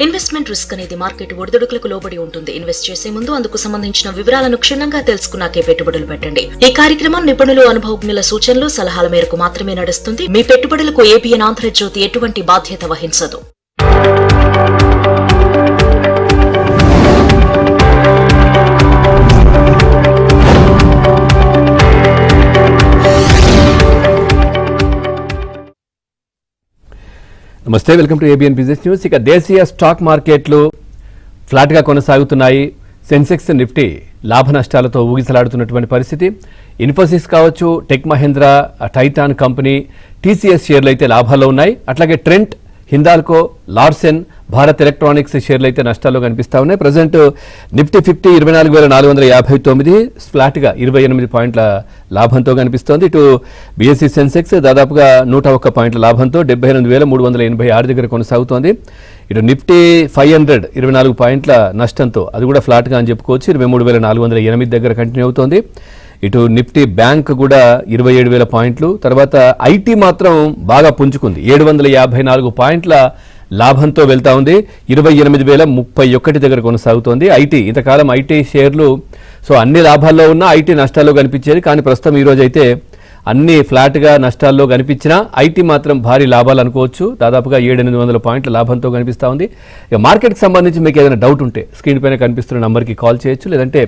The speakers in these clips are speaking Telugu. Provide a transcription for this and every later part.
ఇన్వెస్ట్మెంట్ రిస్క్ అనేది మార్కెట్ ఒడిదుడుకులకు లోబడి ఉంటుంది. ఇన్వెస్ట్ చేసే ముందు అందుకు సంబంధించిన వివరాలను క్షుణ్ణంగా తెలుసుకున్నాకే పెట్టుబడులు పెట్టండి. ఈ కార్యక్రమం నిపుణులు, అనుభవజ్ఞుల సూచనలు, సలహాల మేరకు మాత్రమే నడుస్తుంది. మీ పెట్టుబడులకు ఏబిఎన్ ఆంధ్రజ్యోతి ఎటువంటి బాధ్యత వహించదు. నమస్తే, welcome to ABN business news. ఇక దేశీయ స్టాక్ మార్కెట్లు ఫ్లాట్గా కొనసాగుతున్నాయి. సెన్సెక్స్, నిఫ్టీ లాభ నష్టాలతో ఊగిసలాడుతున్నటువంటి పరిస్థితి. ఇన్ఫోసిస్ కావచ్చు, tech Mahindra, Titan company, TCS షేర్లు అయితే లాభాల్లో ఉన్నాయి. అట్లాగే Trent, Hindalco, Larsen, Bharat electronics షేర్లు అయితే నష్టాల్లో కనిపిస్తూ ఉన్నాయి. ప్రజెంట్ నిఫ్టీ 24,459 ఫ్లాట్గా 28 పాయింట్ల లాభంతో కనిపిస్తోంది. ఇటు బీఎస్సీ సెన్సెక్స్ దాదాపుగా 101 పాయింట్ల లాభంతో 78,386 దగ్గర కొనసాగుతోంది. ఇటు నిఫ్టీ 500 24 పాయింట్ల నష్టంతో అది కూడా ఫ్లాట్గా అని చెప్పుకోవచ్చు, 23,408 దగ్గర కంటిన్యూ అవుతోంది. ఇటు నిఫ్టీ బ్యాంక్ కూడా 27,000 పాయింట్లు. తర్వాత ఐటీ మాత్రం బాగా పుంజుకుంది, 754 పాయింట్ల లాభంతో వెళ్తా ఉంది, 28,031 దగ్గర కొనసాగుతోంది. ఐటీ ఇంతకాలం ఐటీ షేర్లు అన్ని లాభాల్లో ఉన్న ఐటీ నష్టాల్లో కనిపించేది. కానీ ప్రస్తుతం ఈరోజు అయితే అన్ని ఫ్లాట్గా నష్టాల్లో కనిపించినా ఐటీ మాత్రం భారీ లాభాలు అనుకోవచ్చు. దాదాపుగా 700-800 పాయింట్ల లాభంతో కనిపిస్తూ ఉంది. ఇక మార్కెట్కి సంబంధించి మీకు ఏదైనా డౌట్ ఉంటే స్క్రీన్ పైన కనిపిస్తున్న నంబర్కి కాల్ చేయొచ్చు, లేదంటే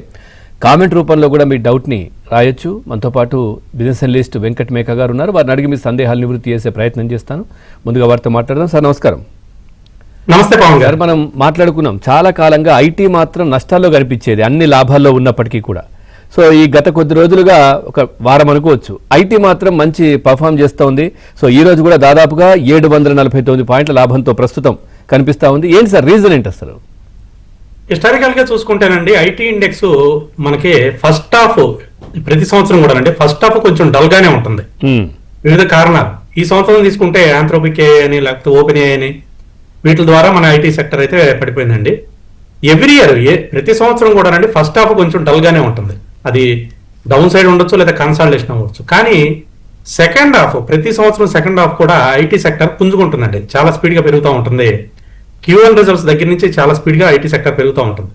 కామెంట్ రూపంలో కూడా మీ డౌట్ని రాయొచ్చు. మనతో పాటు బిజినెస్ అనలిస్ట్ వెంకట్ మేకా గారు ఉన్నారు. వారిని అడిగి మీ సందేహాలు నివృత్తి చేసే ప్రయత్నం చేస్తాను. ముందుగా వారితో మాట్లాడదాం. సార్ నమస్కారం. నమస్తే పవన్ గారు. మనం మాట్లాడుకున్నాం, చాలా కాలంగా ఐటీ మాత్రం నష్టాల్లో కనిపించేది అన్ని లాభాల్లో ఉన్నప్పటికీ కూడా. ఈ గత కొద్ది రోజులుగా ఒక వారం అనుకోవచ్చు, ఐటీ మాత్రం మంచి పర్ఫామ్ చేస్తూ ఉంది. ఈ రోజు కూడా దాదాపుగా 749 పాయింట్ల లాభంతో ప్రస్తుతం కనిపిస్తూ ఉంది. ఏంటి సార్ రీజన్ ఏంటి అసలు? హిస్టారికల్ గా చూసుకుంటేనండి, ఐటీ ఇండెక్స్ మనకి ఫస్ట్ హాఫ్ ప్రతి సంవత్సరం కూడా అండి ఫస్ట్ హాఫ్ కొంచెం డల్ గానే ఉంటుంది. వివిధ కారణాలు. ఈ సంవత్సరం తీసుకుంటే ఆంథ్రోపిక్ అని లేకపోతే ఓపెన్ అని వీటి ద్వారా మన ఐటీ సెక్టర్ అయితే పడిపోయిందండి. ఎవ్రీ ఇయర్ ప్రతి సంవత్సరం కూడా అండి ఫస్ట్ హాఫ్ కొంచెం డల్ గానే ఉంటుంది. అది డౌన్ సైడ్ ఉండొచ్చు లేదా కన్సాలిడేషన్ అవ్వచ్చు. కానీ సెకండ్ హాఫ్ ప్రతి సంవత్సరం సెకండ్ హాఫ్ కూడా ఐటీ సెక్టర్ పుంజుకుంటుందండి, చాలా స్పీడ్ గా పెరుగుతూ ఉంటుంది. Q1 రిజల్ట్స్ దగ్గర నుంచి చాలా స్పీడ్ గా ఐటీ సెక్టర్ పెరుగుతూ ఉంటుంది.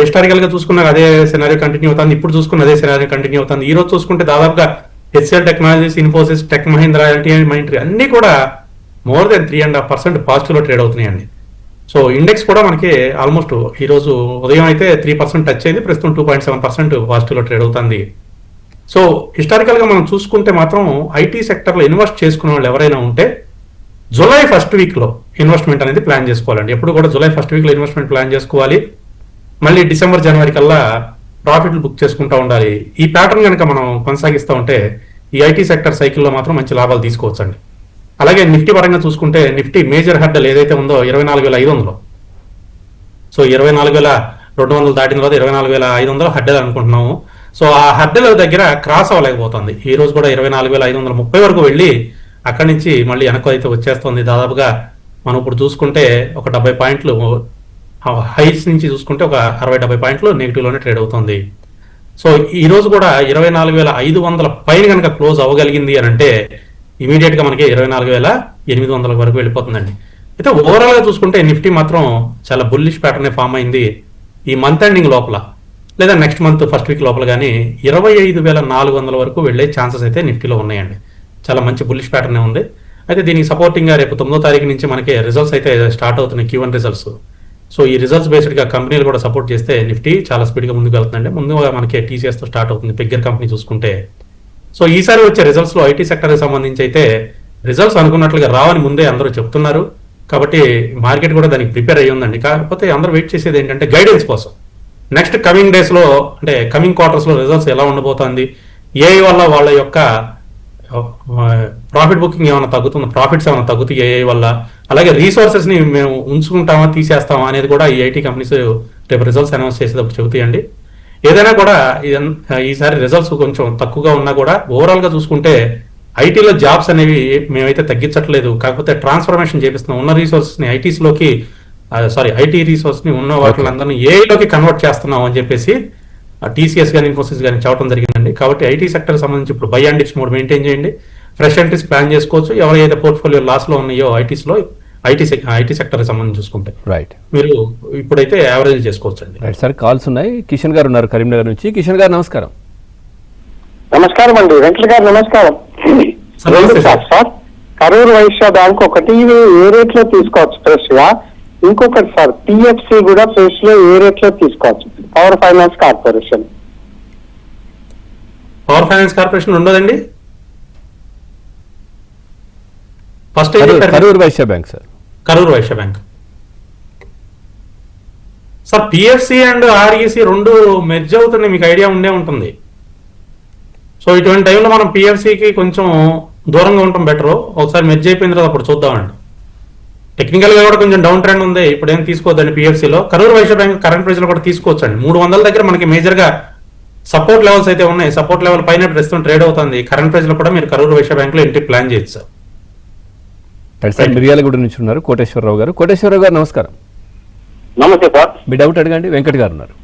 హిస్టారికల్ గా చూసుకున్నా అదే సినారియో కంటిన్యూ అవుతుంది. ఇప్పుడు చూసుకున్న అదే సినారియో కంటిన్యూ అవుతుంది. ఈ రోజు చూసుకుంటే దాదాపుగా HCl technologies, Infosys, tech Mahindra, LTI, Mindtree అన్ని కూడా మోర్ దెన్ 3.5% పాజిటివ్ లో ట్రేడ్ అవుతున్నాయండి. ఇండెక్స్ కూడా మనకి ఆల్మోస్ట్ ఈ రోజు ఉదయం అయితే 3% టచ్ అయింది, ప్రస్తుతం 2.7% పాజిటివ్ లో ట్రేడ్ అవుతుంది. హిస్టారికల్ గా మనం చూసుకుంటే మాత్రం ఐటీ సెక్టర్ లో ఇన్వెస్ట్ చేసుకునే వాళ్ళు ఎవరైనా ఉంటే జూలై ఫస్ట్ వీక్ లో ఇన్వెస్ట్మెంట్ అనేది ప్లాన్ చేసుకోవాలండి. ఎప్పుడు కూడా జూలై ఫస్ట్ వీక్ లో ఇన్వెస్ట్మెంట్ ప్లాన్ చేసుకోవాలి. మళ్ళీ డిసెంబర్, జనవరి కల్లా ప్రాఫిట్లు బుక్ చేసుకుంటూ ఉండాలి. ఈ ప్యాటర్న్ కనుక మనం కొనసాగిస్తూ ఉంటే ఈ ఐటీ సెక్టర్ సైకిల్లో మాత్రం మంచి లాభాలు తీసుకోవచ్చండి. అలాగే నిఫ్టీ పరంగా చూసుకుంటే నిఫ్టీ మేజర్ హెడ్డల్ ఏదైతే ఉందో 24,500. 24,200 దాటిన తర్వాత 24,500 హెడ్డల్ అనుకుంటున్నాము. ఆ హెడ్డల్ దగ్గర క్రాస్ అవ్వలేకపోతుంది. ఈ రోజు కూడా 24,530 వరకు వెళ్ళి అక్కడి నుంచి మళ్ళీ వెనక్కు అయితే వచ్చేస్తుంది. దాదాపుగా మనం ఇప్పుడు చూసుకుంటే ఒక 70 పాయింట్లు హైస్ నుంచి చూసుకుంటే ఒక 60-70 పాయింట్లు నెగిటివ్ లోనే ట్రేడ్ అవుతుంది. ఈ రోజు కూడా 24,500 పైన కనుక క్లోజ్ అవ్వగలిగింది అని అంటే ఇమీడియట్ గా మనకి 24,800 వరకు వెళ్ళిపోతుందండి. అయితే ఓవరాల్ గా చూసుకుంటే నిఫ్టీ మాత్రం చాలా బుల్లిష్ ప్యాటర్న్ ఫామ్ అయింది. ఈ మంత్ ఎండింగ్ లోపల లేదా నెక్స్ట్ మంత్ ఫస్ట్ వీక్ లోపల కానీ 25,400 వరకు వెళ్లే ఛాన్సెస్ అయితే నిఫ్టీలో ఉన్నాయండి. చాలా మంచి బుల్లిష్ ప్యాటర్న్ ఉంది. అయితే దీనికి సపోర్టింగ్ గా రేపు 9వ తారీఖు నుంచి మనకి రిజల్ట్స్ అయితే స్టార్ట్ అవుతున్నాయి, Q1 రిజల్ట్స్. ఈ రిజల్ట్స్ బేస్డ్ గా కంపెనీలు కూడా సపోర్ట్ చేస్తే నిఫ్టీ చాలా స్పీడ్ గా ముందుకు వెళ్తుందండి. ముందుగా మనకి టీసీఎస్ తో స్టార్ట్ అవుతుంది, బిగ్గర్ కంపెనీ చూసుకుంటే. ఈసారి వచ్చే రిజల్ట్స్ లో ఐటీ సెక్టర్ కి సంబంధించి అయితే రిజల్ట్స్ అనుకున్నట్లుగా రావని ముందే అందరూ చెప్తున్నారు. కాబట్టి మార్కెట్ కూడా దానికి ప్రిపేర్ అయ్యి ఉందండి. కాకపోతే అందరూ వెయిట్ చేసేది ఏంటంటే గైడెన్స్ కోసం. నెక్స్ట్ కమింగ్ డేస్ లో అంటే కమింగ్ క్వార్టర్స్ లో రిజల్ట్స్ ఎలా ఉండబోతోంది, ఏఐ వల్ల వాళ్ళ యొక్క ప్రాఫిట్ బుకింగ్ ఏమైనా తగ్గుతుంది, ప్రాఫిట్స్ ఏమైనా తగ్గుతాయి ఏఐ వల్ల, అలాగే రీసోర్సెస్ ని మేము ఉంచుకుంటామా తీసేస్తామా అనేది కూడా ఈ ఐటీ కంపెనీస్ రేపు రిజల్ట్స్ అనౌన్స్ చేసేటప్పుడు చెబుతాయండి. ఏదైనా కూడా ఈసారి రిజల్ట్స్ కొంచెం తక్కువగా ఉన్నా కూడా ఓవరాల్ గా చూసుకుంటే ఐటీలో జాబ్స్ అనేవి మేమైతే తగ్గించట్లేదు, కాకపోతే ట్రాన్స్ఫర్మేషన్ చేపిస్తున్నాం. ఉన్న రిసోర్సెస్ ని ఐటీ రిసోర్స్ ని ఉన్న వాటిలందరినీ ఏఐలోకి కన్వర్ట్ చేస్తున్నాం అని చెప్పేసి టీసీఎస్ కానీ ఇన్ఫోసిస్ కానీ చెప్పడం జరిగిందండి. కాబట్టి ఐటీ సెక్టర్ సంబంధించి ఇప్పుడు by and dips mode maintain చేయండి, ఫ్రెష్ ఎంట్రీస్ ప్లాన్ చేసుకోవచ్చు. ఎవరైతే పోర్ట్ఫోలియో లాస్ లో ఉన్నాయో ఐటీస్ లో ఐటీ సెక్టర్ సంబంధించి చూసుకుంటే రైట్ మీరు ఇప్పుడైతే యావరేజ్ చేసుకోవచ్చండి. రైట్ సార్, కాల్స్ ఉన్నాయి. కిషన్ గారు ఉన్నారు కరీంనగర్ నుంచి. కిషన్ గారు నమస్కారం. నమస్కారం అండి, వెంకట గారు నమస్కారం. సార్, నమస్తే sir. Sir Karur Vysya bank ఒకటి ఇది ఏ రేట్ లో తీసుకోవచ్చు ఫ్రెష్ గా, ఇంకొకటి సార్ పిఎఫ్సి కూడా ఫ్రెష్ లో ఏ రేట్ లో తీసుకోవచ్చు, power finance corporation. Power finance corporation ఉండదండి. First Karur Vysya bank sir. Karur Vysya bank sir. PFC and REC రెండు మెర్జ్ అవుతున్నాయి, మీకు ఐడియా ఉండే ఉంటుంది. సో ఇటువంటి టైంలో మనం పిఎఫ్సికి కొంచెం దూరంగా ఉండటం బెటర్. ఒకసారి మెర్జ్ అయిపోయిన తర్వాత అప్పుడు చూద్దామండి. టెక్నికల్ గా కూడా కొంచెం డౌన్ ట్రెండ్ ఉంది, ఇప్పుడు ఏం తీసుకోవద్దండి పిఎఫ్సిలో. Karur Vysya bank current price లో కూడా తీసుకోవచ్చండి. 300 దగ్గర మనకి మేజర్ గా సపోర్ట్ లెవెల్స్ అయితే ఉన్నాయి. సపోర్ట్ లెవెల్ పైన ప్రస్తుతం ట్రేడ్ అవుతుంది. కరెంట్ ప్రైస్ లో కూడా మీరు కరూర్ వైశ్య బ్యాంక్ లో ఎంట్రీ ప్లాన్ చేయొచ్చు సార్. రైట్ సార్, మిర్యాలగూడ నుంచి ఉన్నారు కోటేశ్వరరావు గారు. కోటేశ్వరరావు గారు నమస్కారం. నమస్తే సార్. మీ డౌట్ అడగండి. వెంకట్ గారు ఉన్నారు.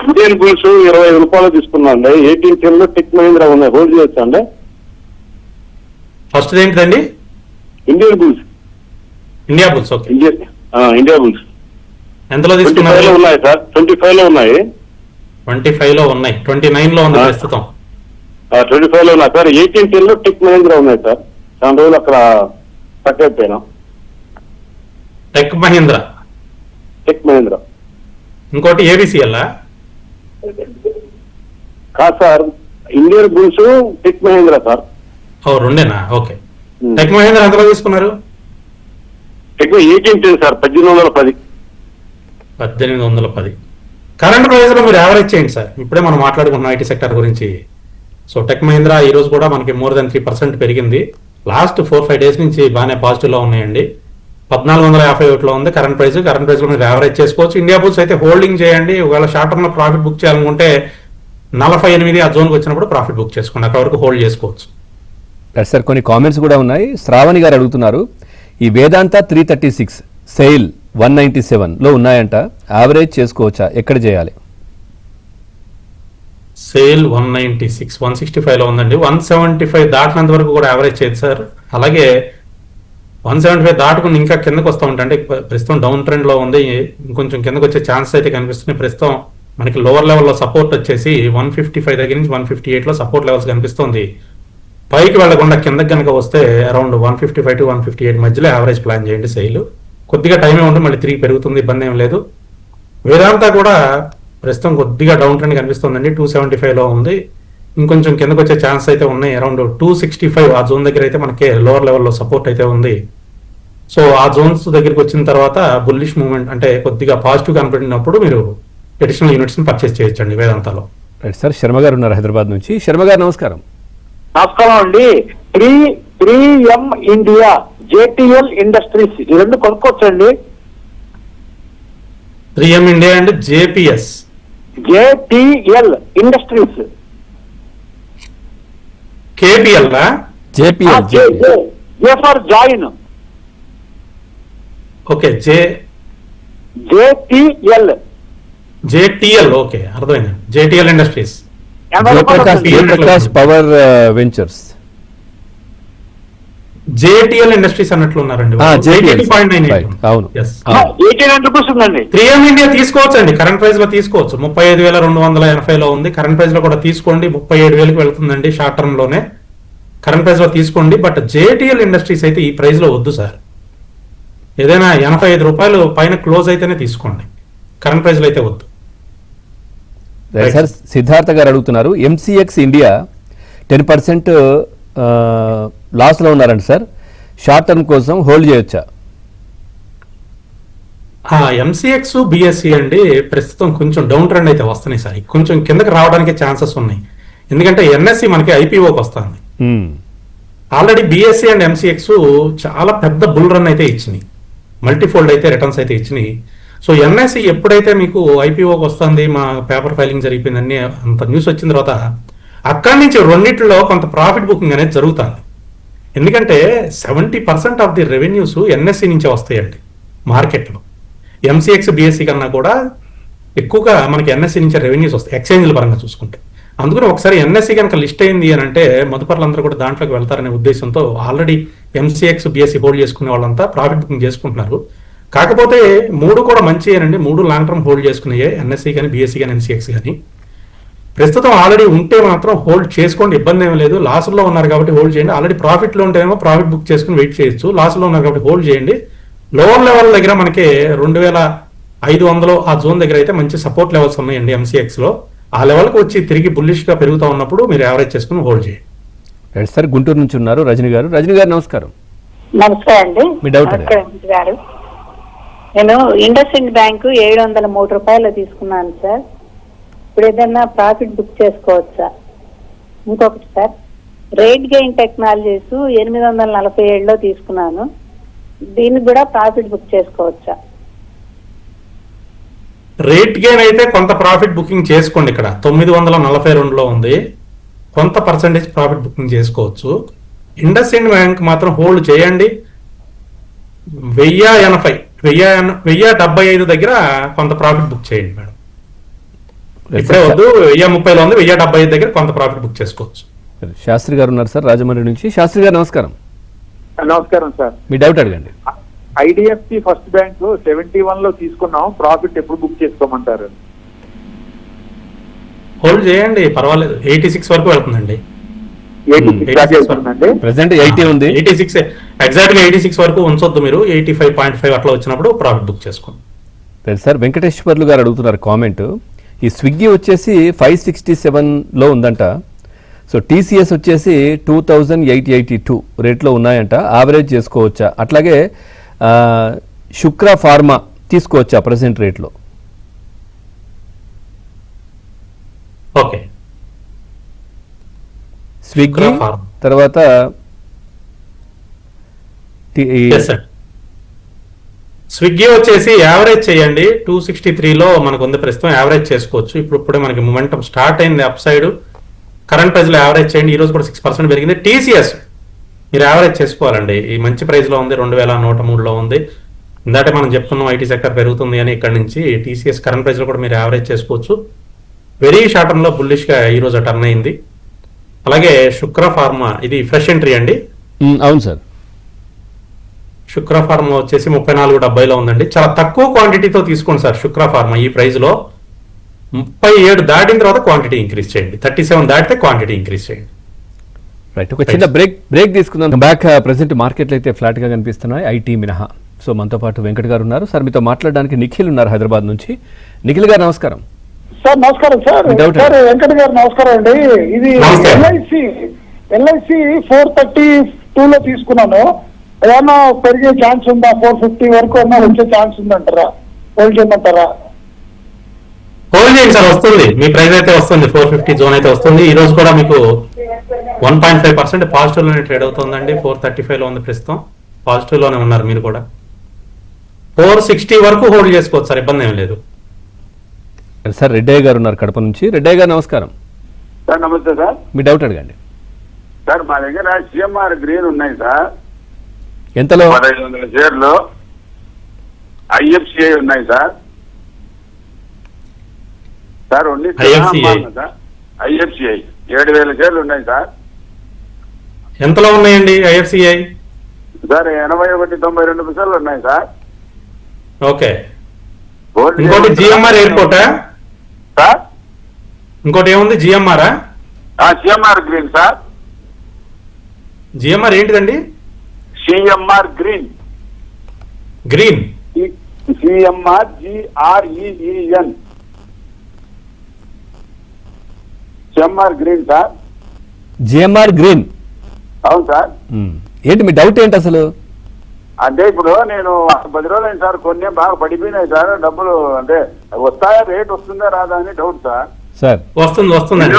ఇండియన్ బుల్స్ 25 రూపాయలు తీసుకున్నాండి. 18 లో టెక్ మహీంద్రా ఉన్నాయి, హోల్డ్ చేయొచ్చా అండి? ఫస్ట్ ఏంటిదండి? Indian bulls. India bulls. Okay, India bulls ఎంతలో తీసుకున్నారు? ఉన్నాయి సార్, 25 లో ఉన్నాయి. 25 లో ఉన్నాయి, 29 లో ఉంది ప్రస్తుతం. 25 లో ఉన్నాయి సార్. 18 లో టెక్ మహీంద్రా ఉన్నాయి సార్. చాలా రోజులు అక్కడ పట్టు అయిపోయినా. Tech Mahindra, tech Mahindra. ఇంకోటి ఏబిసిఎల్. కాదు sir, Indian bulls tech Mahindra sir. రెండేనా? ఓకే. టెక్ మహీంద్రా ఎంతలో తీసుకున్నారు? Tech 18 sir, 1810. 1810. కరెంట్ ప్రైస్ లో మీరు యావరేజ్ చేయండి సార్. ఇప్పుడే మనం మాట్లాడుకున్నాం ఐటీ సెక్టర్ గురించి. సో టెక్ మహీంద్రా ఈ రోజు కూడా మనకి మోర్ దెన్ 3% పెరిగింది. లాస్ట్ 4-5 డేస్ నుంచి బాగానే పాజిటివ్ లో ఉన్నాయండి. 1451 ఉంది కరెంట్ ప్రైస్. కరెంట్ ప్రైస్ లో మీరు యావరేజ్ చేసుకోవచ్చు. ఇండియా బుల్స్ అయితే హోల్డింగ్ చేయండి. ఒకవేళ షార్ట్ టర్మ్ లో ప్రాఫిట్ బుక్ చేయాలనుకుంటే 48 ఆ జోన్కి వచ్చినప్పుడు ప్రాఫిట్ బుక్ చేసుకోండి, అక్కడ వరకు హోల్డ్ చేసుకోవచ్చు. రైట్ సార్, కొన్ని కామెంట్స్ కూడా ఉన్నాయి. శ్రావణి గారు అడుగుతున్నారు, ఈ వేదాంత 336 సెయిల్ 197 లో ఉన్నాయంట, యావరేజ్ చేసుకోవచ్చా, ఎక్కడ చేయాలి? సేల్ 196, 165 లో ఉందండి. 175 దాటినంత వరకు కూడా యావరేజ్ చేయదు సార్. అలాగే 175 దాటుకుని ఇంకా కిందకు వస్తూ ఉంటాయి. అంటే ప్రస్తుతం డౌన్ ట్రెండ్ లో ఉంది, ఇంకొంచెం కిందకు వచ్చే ఛాన్స్ అయితే కనిపిస్తుంది. ప్రస్తుతం మనకి లోవర్ లెవెల్లో సపోర్ట్ వచ్చేసి 155 దగ్గర నుంచి 158 లో సపోర్ట్ లెవెల్స్ కనిపిస్తుంది. పైకి వెళ్లకుండా కిందకి కనుక వస్తే అరౌండ్ 155 to 158 మధ్యలో యావరేజ్ ప్లాన్ చేయండి. సేల్ కొద్దిగా టైమే ఉంటుంది, మళ్ళీ 3 పెరుగుతుంది, ఇబ్బంది ఏం లేదు. వేదాంత కూడా ప్రస్తుతం కొద్దిగా డౌన్ ట్రెండ్ కనిపిస్తుందండి. 275 లో ఉంది, ఇంకొంచెం కిందకు వచ్చే ఛాన్స్ అయితే ఉన్నాయి. అరౌండ్ 265 ఆ జోన్ దగ్గర అయితే మనకి లోవర్ లెవెల్లో సపోర్ట్ అయితే ఉంది. సో ఆ జోన్స్ దగ్గరికి వచ్చిన తర్వాత బుల్లిష్ మూవ్మెంట్ అంటే కొద్దిగా పాజిటివ్ కనపడినప్పుడు మీరు అడిషనల్ యూనిట్స్ ని పర్చేస్ చేయొచ్చండి వేదాంతలో. రైట్ సార్, శర్మ గారు ఉన్నారు హైదరాబాద్ నుంచి. శర్మ గారు నమస్కారం. నమస్కారం అండి. 3M ఇండియా, JTL ఇండస్ట్రీస్ ఈ రెండు కొనుక్కోవచ్చండి. 3M India and JPS. JTL industries. KPL JPL. J for join. Okay. JTL okay, అర్థమైంది. JTL industries. Jayaprakash power ventures. JTL industries అన్నట్లు ఉన్నారండి. అవును. 3M ఇండియా తీసుకోవచ్చు అండి, కరెంట్ ప్రైస్ లో తీసుకోవచ్చు. 35,280 లో ఉంది. కరెంట్ ప్రైస్ లో కూడా తీసుకోండి, 37,000కి వెళ్తుందండి షార్ట్ టర్మ్ లోనే. కరెంట్ ప్రైస్ లో తీసుకోండి. బట్ JTL ఇండస్ట్రీస్ అయితే ఈ ప్రైస్ లో వద్దు సార్. ఏదైనా 85 రూపాయలు పైన క్లోజ్ అయితేనే తీసుకోండి, కరెంట్ ప్రైస్ లో అయితే వద్దు. సార్, సిద్ధార్థ గారు అడుగుతున్నారు, MCX ఇండియా 10% లాస్లో ఉన్నారండి సార్, షార్ట్ టర్మ్ కోసం హోల్డ్ చేయొచ్చా? MCX BSE అండి ప్రస్తుతం కొంచెం డౌన్ ట్రెండ్ అయితే వస్తున్నాయి సార్. కొంచెం కిందకి రావడానికి ఛాన్సెస్ ఉన్నాయి, ఎందుకంటే NSE మనకి IPOకి వస్తుంది. ఆల్రెడీ BSE అండ్ MCX చాలా పెద్ద బుల్ రన్ అయితే ఇచ్చినాయి, మల్టీఫోల్డ్ అయితే రిటర్న్స్ అయితే ఇచ్చినాయి. సో NSE ఎప్పుడైతే మీకు IPOకి వస్తుంది, మా పేపర్ ఫైలింగ్ జరిగిపోయిందని అంత న్యూస్ వచ్చిన తర్వాత అక్కడి నుంచి రెండిట్లో కొంత ప్రాఫిట్ బుకింగ్ అనేది జరుగుతుంది. ఎందుకంటే 70% ఆఫ్ ది రెవెన్యూస్ NSE నుంచే వస్తాయండి మార్కెట్లో. MCX BSE కన్నా కూడా ఎక్కువగా మనకి NSE నుంచే రెవెన్యూస్ వస్తాయి ఎక్స్చేంజ్ల పరంగా చూసుకుంటే. అందుకని ఒకసారి NSE కనుక లిస్ట్ అయింది అని అంటే మదుపర్లందరూ కూడా దాంట్లోకి వెళ్తారనే ఉద్దేశంతో ఆల్రెడీ ఎంసీఎక్స్ బిఎస్సి హోల్డ్ చేసుకునే వాళ్ళంతా ప్రాఫిట్ బుకింగ్ చేసుకుంటున్నారు. కాకపోతే 3 కూడా మంచియేనండి, 3 లాంగ్ టర్మ్ హోల్డ్ చేసుకున్నాయి, ఎన్ఎస్సి కానీ బిఎస్సి కానీ ఎంసీఎక్స్ కానీ. ప్రస్తుతం ఆల్రెడీ ఉంటే మాత్రం హోల్డ్ చేసుకోండి, ఇబ్బంది ఏం లేదు. లాస్లో ఉన్నారు కాబట్టి హోల్డ్ చేయండి. ఆల్రెడీ ప్రాఫిట్లో ఉంటేనేమో ప్రాఫిట్ బుక్ చేసుకుని వెయిట్ చేయొచ్చు. లాస్లో ఉన్నారు కాబట్టి హోల్డ్ చేయండి. లోవర్ లెవెల్ దగ్గర మనకి 2500 ఆ జోన్ దగ్గర అయితే మంచి సపోర్ట్ లెవెల్స్ ఉన్నాయండి ఎంసీఎక్స్ లో. ఆ లెవెల్కి వచ్చి తిరిగి బుల్లిష్ గా పెరుగుతూ ఉన్నప్పుడు మీరు యావరేజ్ చేసుకుని హోల్డ్ చేయండి. రైట్ సార్, గుంటూరు నుంచి ఉన్నారు రజని గారు. రజని గారు నమస్కారం. నమస్కారం అండి. మీ డౌట్ గారు, నేను ఇండస్ ఇండ్ బ్యాంకు 703 రూపాయలు తీసుకున్నాను సార్. ఇప్పుడు ఏదన్నా ప్రాఫిట్ బుక్ చేసుకోవచ్చా? ఇంకొకటి సార్, రేట్ గెయిన్ టెక్నాలజీస్ 847లో తీసుకున్నాను, దీనికి కూడా ప్రాఫిట్ బుక్ చేసుకోవచ్చా? రేట్ గెయిన్ అయితే కొంత ప్రాఫిట్ బుకింగ్ చేసుకోండి. ఇక్కడ 942లో ఉంది, కొంత పర్సంటేజ్ ప్రాఫిట్ బుకింగ్ చేసుకోవచ్చు. ఇండస్ ఇండ్ బ్యాంక్ మాత్రం హోల్డ్ చేయండి. 1075 దగ్గర కొంత ప్రాఫిట్ బుక్ చేయండి మేడం. ఇప్పుడే వద్దు, 1030లో ఉంది, 1075 దగ్గర కొంత ప్రాఫిట్ బుక్ చేసుకోవచ్చు. శాస్త్రి గారు ఉన్నారు సార్ రాజమండ్రి నుంచి. శాస్త్రి గారు నమస్కారం. నమస్కారం సార్. మీ డౌట్ అడగండి. ఐడిఎఫ్సి ఫస్ట్ బ్యాంక్ 71లో తీసుకున్నాం, ప్రాఫిట్ ఎప్పుడు బుక్ చేసుకోమంటారు? హోల్డ్ చేయండి, పర్వాలేదు. 86 వరకు వెళ్తుందండి. 86 ప్రెసెంట్ 80 ఉంది. 86 ఎగ్జాక్ట్ గా 86 వరకు ఉంచొద్దు మీరు. 85.5 అట్లా వచ్చినప్పుడు ప్రాఫిట్ బుక్ చేసుకోండి. రైట్ సార్, వెంకటేశ్వర్లు గారు అడుగుతున్నారు కామెంట్. ఈ స్విగ్గీ వచ్చేసి 567లో ఉందంట. సో టీసీఎస్ వచ్చేసి 2882 రేట్లో ఉన్నాయంట. యావరేజ్ చేసుకోవచ్చా? అట్లాగే శుక్ర ఫార్మా తీసుకోవచ్చా ప్రెసెంట్ రేట్లో? ఓకే, స్విగ్గీ తర్వాత స్విగ్గీ వచ్చేసి యావరేజ్ చేయండి. 263లో మనకు ఉంది ప్రస్తుతం, యావరేజ్ చేసుకోవచ్చు. ఇప్పుడే మనకి మొమెంటం స్టార్ట్ అయింది అప్ సైడ్. కరెంట్ ప్రైస్ లో యావరేజ్ చేయండి. ఈ రోజు కూడా 6% పెరిగింది. టీసీఎస్ మీరు యావరేజ్ చేసుకోవాలండి. ఈ మంచి ప్రైస్ లో ఉంది, 2103లో ఉంది. ఇందాక మనం చెప్పుకున్నాం ఐటీ సెక్టర్ పెరుగుతుంది అని. ఇక్కడ నుంచి టీసీఎస్ కరెంట్ ప్రైస్ లో కూడా మీరు యావరేజ్ చేసుకోవచ్చు. వెరీ షార్ట్ టర్మ్ లో బుల్లిష్ గా ఈ రోజు టర్న్ అయింది. అలాగే శుక్ర ఫార్మా ఇది ఫ్రెష్ ఎంట్రీ అండి. అవును సార్. శుక్ర ఫార్మా వచ్చేసి 34.70లో ఉందండి. చాలా తక్కువ క్వాంటిటీతో తీసుకోండి సార్. శుక్ర ఫార్మా ఈ ప్రైస్ లో 37 దాటిన తర్వాత క్వాంటిటీ ఇంక్రీజ్ చేయండి. 37 దాటితే క్వాంటిటీ ఇంక్రీజ్ చేయండి. రైట్, ఒక చిన్న బ్రేక్ తీసుకుందాం. బ్యాక్ ప్రెసెంట్ మార్కెట్లు అయితే ఫ్లాట్ గా కనిపిస్తున్నాయి ఐటీ మినహా. సో మనతో పాటు వెంకట్ గారు ఉన్నారు. సార్ మీతో మాట్లాడడానికి నిఖిల్ ఉన్నారు హైదరాబాద్ నుంచి. నిఖిల్ గారు నమస్కారం. సార్ నమస్కారం సార్. సార్ వెంకట గారు నమస్కారం అండి. ఇది ఎల్ఐసి 432లో తీసుకున్నాను. ఏమన్నా పెరిగే ఛాన్స్ ఉందా? 450 వరకు ఏమన్నా వచ్చే ఛాన్స్ ఉందంటారా? హోల్డ్ చేయమంటారా? హోల్డ్ చేయండి సార్, వస్తుంది. మీ ప్రైస్ అయితే వస్తుంది, 450 జోన్ అయితే వస్తుంది. ఈ రోజు కూడా మీకు 1.5% పాజిటివ్ లోనే ట్రేడ్ అవుతుందండి. 435లో ఉంది ప్రస్తుతం, పాజిటివ్ లోనే ఉన్నారు మీరు కూడా. 460 వరకు హోల్డ్ చేసుకోవచ్చు సార్, ఇబ్బంది ఏం లేదు. సార్ రెడ్డయ్య గారు ఉన్నారు కడప నుంచి. రెడ్డయ్య గారు నమస్కారం. సార్ నమస్తే సార్. మీ డౌట్ అడగండి. సార్ మా దగ్గర సిఎంఆర్ గ్రీన్ ఉన్నాయి సార్, ఎంతలో? 1500 షేర్లు. ఐఎఫ్సిఐ ఉన్నాయి సార్. సార్ ఓన్లీ ఐఎఫ్సిఐ 7000 షేర్లు ఉన్నాయి సార్. ఎంతలో ఉన్నాయండి ఐఎఫ్సిఐ? సార్ 81.92 పైసలు ఉన్నాయి సార్. ఓకే, ఇంకోటి జిఎంఆర్ ఎయిర్పోర్టా సార్? ఇంకోటి ఏముంది? GMR CMR green sir. GMR ఏంటిదండి? CMR green. Green CMR GREEN. CMR green sir. GMR green, అవును సార్. ఏంటి మీ డౌట్ ఏంటి అసలు? అంటే ఇప్పుడు నేను 10 రోజులు అయింది సార్, కొన్ని బాగా పడిపోయినాయి సార్. డబ్బులు అంటే వస్తాయా, రేట్ వస్తుందా రాదా అని డౌట్ సార్. సార్ వస్తుందండి,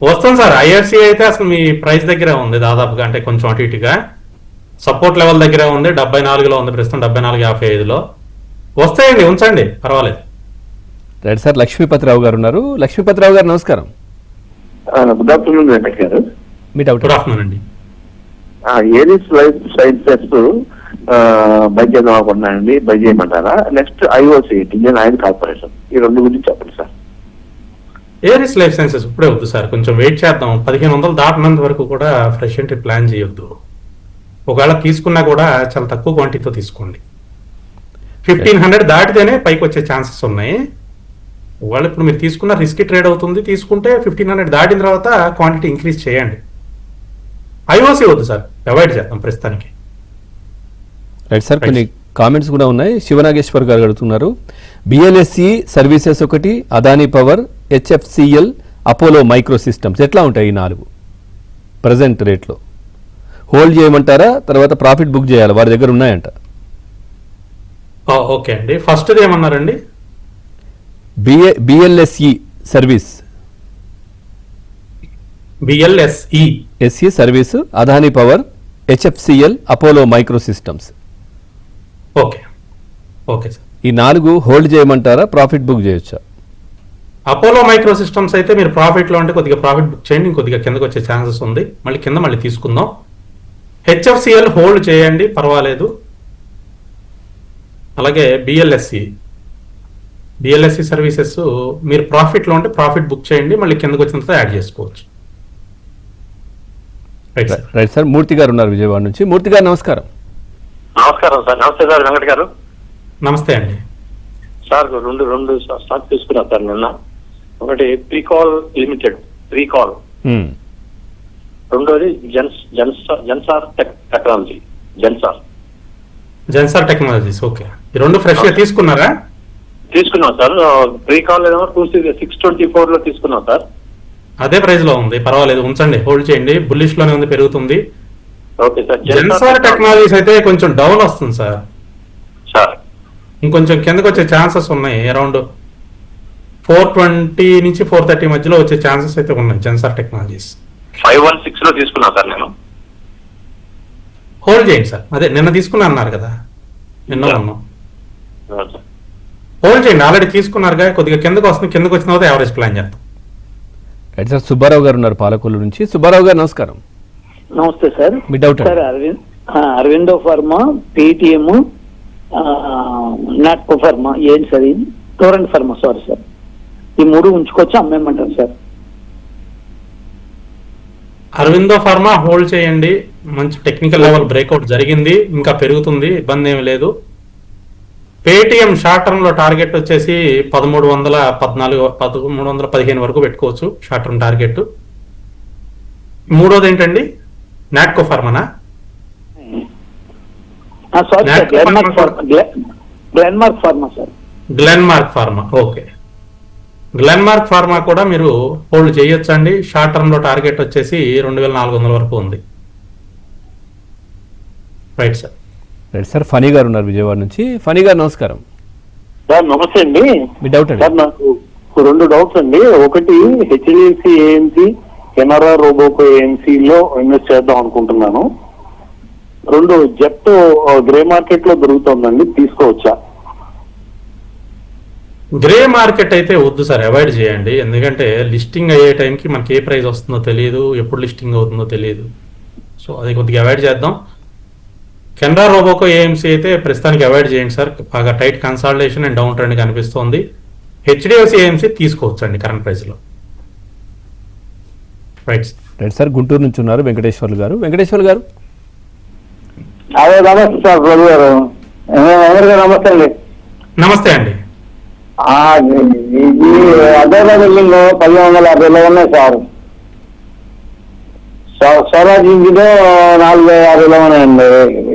వస్తుంది సార్. ఐఎఫ్సి అయితే అసలు మీ ప్రైస్ దగ్గరే ఉంది దాదాపుగా, అంటే కొంచెం అటు ఇటుగా సపోర్ట్ లెవెల్ దగ్గరే ఉంది. 74లో ఉంది ప్రస్తుతం, 74.55లో వస్తాయండి, ఉంచండి, పర్వాలేదు. రైట్ సార్, లక్ష్మీపతిరావు గారు ఉన్నారు. లక్ష్మీపతిరావు గారు నమస్కారం. గుడ్ ఆఫ్టర్నూన్ వెంకట్ గారు. మీ డౌట్? గుడ్ ఆఫ్టర్నూన్ అండి. ఏరిస్ లైఫ్ సైన్సెస్ బై చేద్దాం అనుకుంటున్నానండి, బై చేయమంటారా? Next IOC Indian oil corporation, ఈ రెండు గురించి చెప్పండి సార్. ఏరిస్ లైఫ్ సైన్సెస్ ఇప్పుడే వద్దు సార్, కొంచెం వెయిట్ చేద్దాం. 1500 దాటినంత వరకు కూడా ఫ్రెష్ ఎంట్రీ ప్లాన్ చేయొద్దు. ఒకవేళ తీసుకున్నా కూడా చాలా తక్కువ క్వాంటిటీతో తీసుకోండి. 1500 దాటితేనే పైకి వచ్చే ఛాన్సెస్ ఉన్నాయి. ఒకవేళ ఇప్పుడు మీరు తీసుకున్న రిస్కీ ట్రేడ్ అవుతుంది, తీసుకుంటే 1500 దాటిన తర్వాత క్వాంటిటీ ఇంక్రీజ్ చేయండి. ఐఓసీ వద్దు సార్, అవాయిడ్ చేద్దాం ప్రస్తుతానికి. రైట్ సార్, కొన్ని కామెంట్స్ కూడా ఉన్నాయి. శివనాగేశ్వర్ గారు అడుగుతున్నారు, బిఎల్ఎస్సి సర్వీసెస్ ఒకటి, Adani power, HFCL, Apollo micro systems ఎట్లా ఉంటాయి ఈ 4 ప్రజెంట్ రేట్లో? హోల్డ్ చేయమంటారా, తర్వాత ప్రాఫిట్ బుక్ చేయాలి? వారి దగ్గర ఉన్నాయంట. ఓకే అండి, ఫస్ట్ ఏమన్నారండి? BLSE service, BLSE service, Adani power, HFCL, Apollo micro systems. Okay okay sir, ఈ 4 హోల్డ్ చేయమంటారా, ప్రాఫిట్ బుక్ చేయొచ్చా? అపోలో మైక్రో సిస్టమ్స్ అయితే మీరు ప్రాఫిట్ లో ఉంటే కొద్దిగా ప్రాఫిట్ బుక్ చేయండి, ఇంకొద్దిగా కిందకు వచ్చే ఛాన్సెస్ ఉంది. మళ్ళీ తీసుకుందాం. హెచ్ఎఫ్సిఎల్ హోల్డ్ చేయండి, పర్వాలేదు. అలాగే బిఎల్ఎస్సి సర్వీసెస్ మీరు ప్రాఫిట్ లో ఉంటే ప్రాఫిట్ బుక్ చేయండి, మళ్ళీ కిందకు వచ్చిన తర్వాత యాడ్ చేసుకోవచ్చు. రైట్ సార్, మూర్తి గారు ఉన్నారు విజయవాడ నుంచి. మూర్తి గారు నమస్కారం. నమస్కారం సార్. నమస్తే సార్ వెంకట్ గారు. నమస్తే అండి సార్. రెండు స్టాక్ తీసుకున్నా సార్ నిన్న. ఒకటి ప్రీకాల్ లిమిటెడ్, ప్రీకాల్. రెండోది Zensar technology, Zensar technologies. Okay, ఈ రెండు ఫ్రెష్ గా తీసుకున్నారా? తీసుకున్నాం సార్. ప్రీకాల్ ఏమో 624 లో తీసుకున్నాం సార్. అదే ప్రైస్ లో ఉంది, పర్వాలేదు, ఉంచండి, హోల్డ్ చేయండి. బుల్లిష్ లోనే ఉంది, పెరుగుతుంది. Okay sir. జెన్సార్ టెక్నాలజీస్ అయితే కొంచెం డౌన్ వస్తుంది సార్. ఇంకొంచెం కిందకు వచ్చే ఛాన్సెస్ ఉన్నాయి. అరౌండ్ 420 నుంచి 430 మధ్యలో వచ్చే ఛాన్సెస్ అయితే ఉన్నాయి జెన్సార్ టెక్నాలజీస్. 516 లో తీసుకున్నా సార్ నేను. హోల్డ్ చేయండి సార్. అదే నిన్న తీసుకున్నా అన్నారు కదా, నిన్న ఉన్నాం. హోల్డ్ చేయండి, ఆల్రెడీ తీసుకున్నారుగా. కొద్దిగా కిందకు వస్తుంది, కిందకు వచ్చిన తర్వాత యావరేజ్ ప్లాన్ చేద్దాం. రైట్ సార్, సుబ్బారావు గారు ఉన్నారు పాలకొల్లు నుంచి. సుబ్బారావు గారు నమస్కారం. నమస్తే సార్. మీ doubt sir, Aurobindo pharma, Paytm, Natco pharma, ఏంటి సార్ ఇది? Torrent pharma, sorry sir. ఈ 3 ఉంచుకోవచ్చు, అమ్మేమంటారు సార్? అరవిందో ఫార్మా హోల్డ్ చేయండి, మంచి టెక్నికల్ లెవెల్ బ్రేక్అవుట్ జరిగింది, ఇంకా పెరుగుతుంది, ఇబ్బంది ఏమి లేదు. పేటిఎం షార్ట్ టర్మ్ లో టార్గెట్ వచ్చేసి 1315 వరకు పెట్టుకోవచ్చు షార్ట్ టర్మ్ టార్గెట్. మూడోది ఏంటండి? నాట్కో ఫార్మానా? Glenmark pharma. Okay, Glenmark pharma కూడా మీరు హోల్డ్ చేయొచ్చండి. షార్ట్ టర్మ్ లో టార్గెట్ వచ్చేసి 2400 వరకు ఉంది. Right sir. Right sir, Phani గారు ఉన్నారు విజయవాడ నుంచి. ఫనీ గారు నమస్కారం. సార్ నమస్తే అండి. మీ డౌట్ అండి? సార్ నాకు 2 డౌట్స్ అండి. ఒకటి హెచ్డిఎఫ్సి ఏఎంసి, కెనరా రోబోకో ఏఎంసి లో ఇన్వెస్ట్ చేద్దాం అనుకుంటున్నాను. 2 జెట్ గ్రే మార్కెట్ లో దొరుకుతుందండి, తీసుకోవచ్చా? గ్రే మార్కెట్ అయితే వద్దు సార్, అవాయిడ్ చేయండి. ఎందుకంటే లిస్టింగ్ అయ్యే టైంకి మనకి ఏ ప్రైస్ వస్తుందో తెలియదు, ఎప్పుడు లిస్టింగ్ అవుతుందో తెలియదు. సో అది కొద్దిగా అవాయిడ్ చేద్దాం. కెనరా రోబోకో ఏఎంసీ అయితే ప్రస్తుతానికి అవాయిడ్ చేయండి సార్, బాగా tight consolidation and down trend కనిపిస్తోంది. హెచ్డిఎఫ్సి ఏఎంసీ తీసుకోవచ్చండి కరెంట్ ప్రైస్ లో. రైట్ సార్, గుంటూరు నుంచి ఉన్నారు వెంకటేశ్వర్లు గారు. వెంకటేశ్వర్లు గారు నమస్తే సార్, ప్రభు గారు. నమస్తే అండి. నమస్తే అండి. ఇది అదే బిల్డింగ్ 1550లో ఉన్నాయి సార్. స్వరాజ్ ఇంజిన్ 450లో ఉన్నాయండి.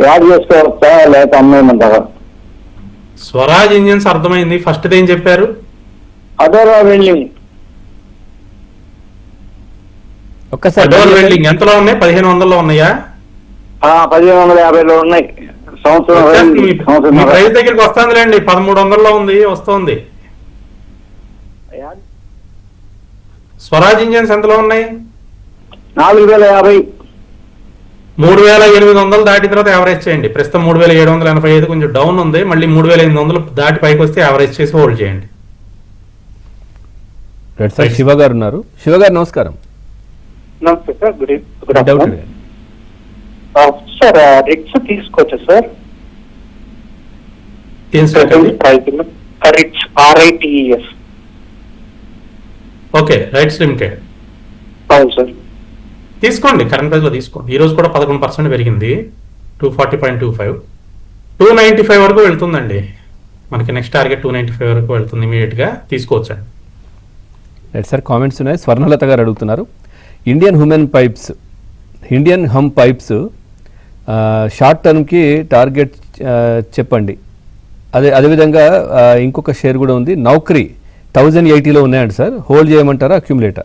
యాడ్ చేసుకోవచ్చా లేక అమ్మేయమంటారా? స్వరాజ్ ఇంజిన్స్ అర్థమైంది. ఫస్ట్ ఏం చెప్పారు? అదోరా బిల్డింగ్. ఒక్కసారి వెల్డింగ్ ఎంతలో ఉన్నాయి? 1500లో ఉన్నాయా? 1550లో ఉన్నాయి. ప్రైస్ దగ్గరికి వస్తుందిలేండి, 1300లో ఉంది, వస్తుంది. స్వరాజ్ ఇంజిన్స్ ఎంతలో ఉన్నాయి? 4050. 3800 దాటిన తర్వాత యావరేజ్ చేయండి. ప్రస్తుతం 3785, కొంచెం డౌన్ ఉంది. మళ్ళీ 3800 దాటి పైకి వస్తే యావరేజ్ చేసి హోల్డ్ చేయండి. రైట్ సార్, శివ గారు ఉన్నారు. శివ గారు నమస్కారం. నమస్తే sir. Good doubt sir, writs తీసుకోవచ్చా సార్? ఏం sir? Writs, RITES. Okay, rights limited అవును సార్. తీసుకోండి, కరెంట్ ప్రైస్ లో తీసుకోండి. ఈ రోజు కూడా 11% పెరిగింది, 240.25, 295 వరకు వెళ్తుందండి. మనకి నెక్స్ట్ టార్గెట్ 295 వరకు వెళ్తుంది, ఇమీడియట్ గా తీసుకోవచ్చండి. రైట్ సార్, కామెంట్స్ ఉన్నాయి. స్వర్ణలత గారు అడుగుతున్నారు, ఇండియన్ హమ్ పైప్స్ షార్ట్ టర్మ్కి టార్గెట్ చెప్పండి. అదేవిధంగా ఇంకొక షేర్ కూడా ఉంది, నౌకరీ 1080లో ఉన్నాయండి సార్, హోల్డ్ చేయమంటారా అక్యుములేటా?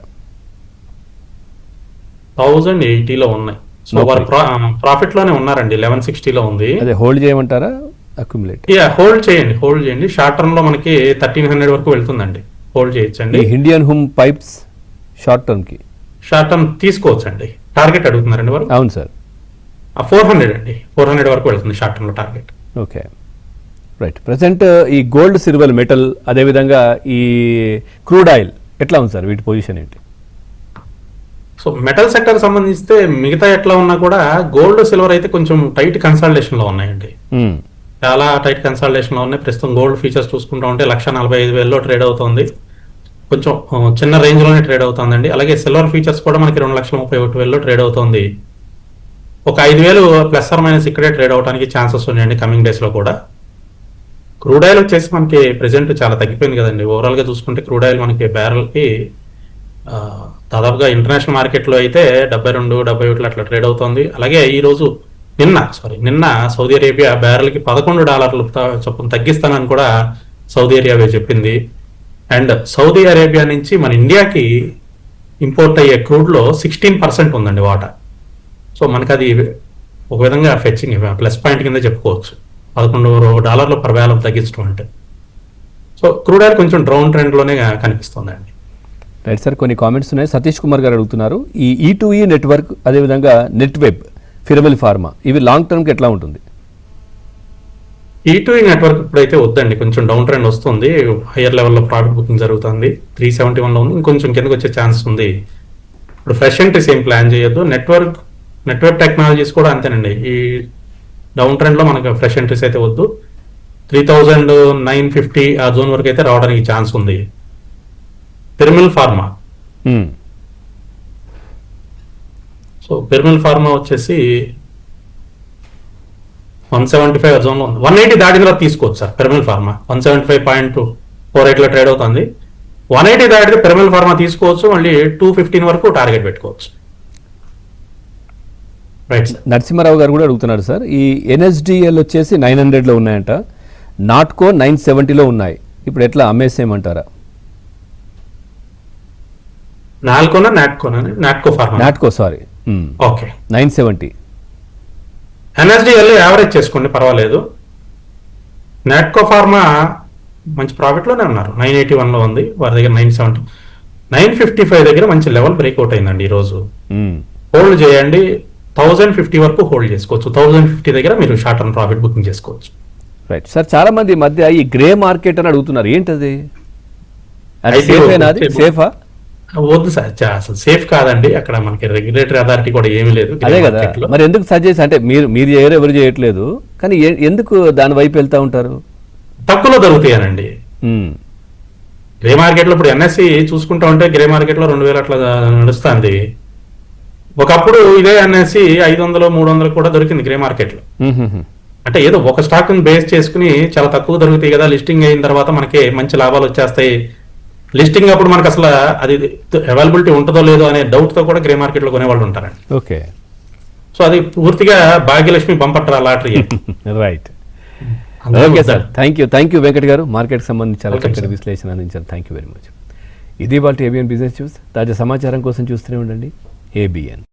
1080లో ఉన్నాయి. సో వారు ప్రాఫిట్ లోనే ఉన్నారండి, 1160లో ఉంది. అదే హోల్డ్ చేయమంటారా అక్యుములేట్? హోల్డ్ చేయండి. షార్ట్ టర్మ్ లో మనకి 1300 వరకు వెళ్తుందండి, హోల్డ్ చేయొచ్చండి. Indian home pipes short term తీసుకోవచ్చండి. టార్గెట్ అడుగుతున్నారండి వారు? అవును సార్. 400 అండి, 400 వరకు వెళ్తుంది షార్ట్ టర్మ్ లో టార్గెట్. Okay, right. ప్రజెంట్ ఈ గోల్డ్, సిల్వర్, మెటల్, అదేవిధంగా ఈ క్రూడ్ ఆయిల్ ఎట్లా ఉంది సార్, వీటి పొజిషన్ ఏంటి? సో మెటల్ సెక్టర్ సంబంధిస్తే మిగతా ఎట్లా ఉన్నా కూడా గోల్డ్, సిల్వర్ అయితే కొంచెం టైట్ కన్సల్టేషన్ లో ఉన్నాయండి. చాలా టైట్ కన్సల్టేషన్ లో ఉన్నాయి. ప్రస్తుతం గోల్డ్ ఫీచర్స్ చూసుకుంటా ఉంటే 1,45,000లో ట్రేడ్ అవుతుంది, కొంచెం చిన్న రేంజ్ లోనే ట్రేడ్ అవుతుందండి. అలాగే సిల్వర్ ఫీచర్స్ కూడా మనకి 2,31,000లో ట్రేడ్ అవుతుంది. ఒక 5,000 ప్లస్ ఆర్ మైనస్ ఇక్కడే ట్రేడ్ అవడానికి ఛాన్సెస్ ఉన్నాయండి కమింగ్ డేస్ లో కూడా. క్రూడ్ ఆయిల్ వచ్చేసి మనకి ప్రెసెంట్ చాలా తగ్గిపోయింది కదండి. ఓవరాల్ గా చూసుకుంటే క్రూడ్ ఆయిల్ మనకి బ్యారెల్ కి దాదాపుగా ఇంటర్నేషనల్ మార్కెట్ లో అయితే 72, 71 అట్లా ట్రేడ్ అవుతుంది. అలాగే ఈ రోజు నిన్న సౌదీ అరేబియా బ్యారెల్ కి $11 చొప్పున తగ్గిస్తానని కూడా సౌదీ అరేబియా చెప్పింది. అండ్ సౌదీ అరేబియా నుంచి మన ఇండియాకి ఇంపోర్ట్ అయ్యే క్రూడ్ లో 16% ఉందండి వాటా. సో మనకి అది ఒక విధంగా ఫెచ్చింగ్ ప్లస్ పాయింట్ కింద చెప్పుకోవచ్చు, $11 పర్ బ్యారెల్ తగ్గించడం అంటే. సో క్రూడ్ ఆయిల్ కొంచెం డౌన్ ట్రెండ్ లోనే కనిపిస్తుందండి. రైట్ సార్, కొన్ని కామెంట్స్ ఉన్నాయి. సతీష్ కుమార్ గారు అడుగుతున్నారు, ఈ E2E నెట్వర్క్, అదేవిధంగా నెట్ వెబ్, ఫిరబెల్ ఫార్మా, ఇవి లాంగ్ టర్మ్కి ఎట్లా ఉంటుంది? E2E నెట్వర్క్ ఇప్పుడైతే వద్దండి, కొంచెం డౌన్ ట్రెండ్ వస్తుంది. హయ్యర్ లెవెల్లో ప్రాఫిట్ బుకింగ్ జరుగుతుంది, 371లో ఉంది, ఇంకొంచెం కిందకి వచ్చే ఛాన్స్ ఉంది. ఇప్పుడు ఫ్రెష్ ఎంట్రీస్ ఏం ప్లాన్ చేయొద్దు. నెట్వర్క్ టెక్నాలజీస్ కూడా అంతేనండి, ఈ డౌన్ ట్రెండ్ లో మనకు ఫ్రెష్ ఎంట్రీస్ అయితే వద్దు. 3,950 ఆ జోన్ వరకు అయితే రావడానికి ఛాన్స్ ఉంది. Piramal pharma, so Piramal pharma వచ్చేసి 175 జోన్ లో ఉంది. 180 దాటిన తర్వాత తీసుకోవచ్చు సార్ పిరమిల్ ఫార్మా. 175.48 లో ట్రేడ్ అవుతుంది. 180 దాటితే పిరమిల్ ఫార్మా తీసుకోవచ్చు, మళ్ళీ 215 వరకు టార్గెట్ పెట్టుకోవచ్చు. Right sir. నరసింహారావు గారు కూడా అడుగుతున్నారు సార్, ఈ NSDL వచ్చేసి 900లో ఉన్నాయంట, నాట్కో 970లో ఉన్నాయి, ఇప్పుడు ఎట్లా అమ్మేసేయమంటారా? Natco sorry, okay, 970. NSDL average చేసుకోండి, పర్వాలేదు. నాట్కో ఫార్మా మంచి ప్రాఫిట్ లోనే ఉన్నారు, 981లో ఉంది, వారి దగ్గర 970, 955 దగ్గర మంచి లెవెల్ బ్రేక్అవుట్ అయిందండి ఈ రోజు. హోల్డ్ చేయండి, 1050 వరకు హోల్డ్ చేసుకోవచ్చు. 1050 దగ్గర మీరు షార్ట్ టర్మ్ ప్రాఫిట్ బుకింగ్ చేసుకోవచ్చు. రైట్ సార్, చాలా మంది ఈ మధ్య ఈ గ్రే మార్కెట్ అని అడుగుతున్నారు, ఏంటది? సేఫా? వద్దు సార్, అసలు సేఫ్ కాదండి. అక్కడ మనకి రెగ్యులేటరీ అథారిటీ కూడా ఏమీ లేదు. అదే కదా, మరి ఎందుకు సజెస్ట్, అంటే మీరు చేయరు, ఎవరు చేయట్లేదు, కానీ ఎందుకు దాని వైపు వెళ్తా ఉంటారు? తక్కువలో దొరుకుతాయనండి గ్రే మార్కెట్ లో. ఇప్పుడు NSE చూసుకుంటా ఉంటే గ్రే మార్కెట్ లో 2,000 అట్లా నడుస్తుంది. ఒకప్పుడు ఇదే NSE 500, 300 కూడా దొరికింది గ్రే మార్కెట్ లో. అంటే ఏదో ఒక స్టాక్ బేస్ చేసుకుని చాలా తక్కువ దొరుకుతాయి కదా, లిస్టింగ్ అయిన తర్వాత మనకి మంచి లాభాలు వచ్చేస్తాయి. లిస్టింగ్ అప్పుడు మనకు అసలు అది అవైలబిలిటీ ఉంటుందో లేదో అనే డౌట్ తో కూడా గ్రే మార్కెట్ లో కొనేవాళ్ళు ఉంటారండి. ఓకే, సో అది పూర్తిగా Bhagyalakshmi bumper draw lottery. Right, okay sir, thank you Venkat garu, market సంబంధించి చాలా చక్కటి విశ్లేషణ అందించారు. Thank you very much. ఇది వాళ్ళ ABN బిజినెస్ న్యూస్. తాజా సమాచారం కోసం చూస్తూనే ఉండండి ABN.